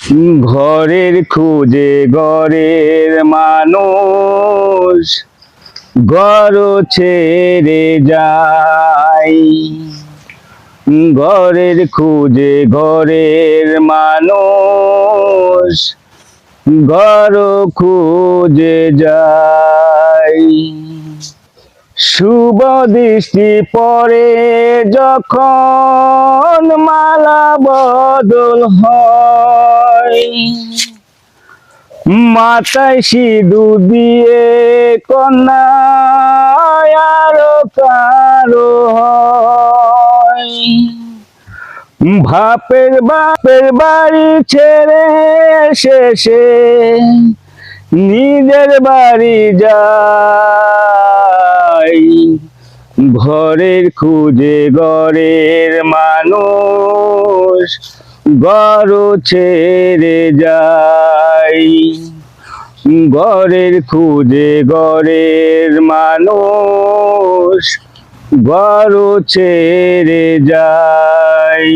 ঘরের খুঁজে ঘরের মানুষ ঘর ছেড়ে যায়। ঘরের খুঁজে ঘরের মানুষ ঘর খুঁজে যায়। শুভ দৃষ্টি পড়ে যখন মালা বদল হয়, মাথায় সিঁদুর দিয়ে কন্যা আরো কারো হয়। বাপের বাড়ি ছেড়ে শেষে নিজের বাড়ি যায়। ঘরের খুঁজে ঘরের মানুষ ঘর ছেড়ে যায়। ঘরের খুঁজে ঘরের মানুষ ঘর ছেড়ে যায়।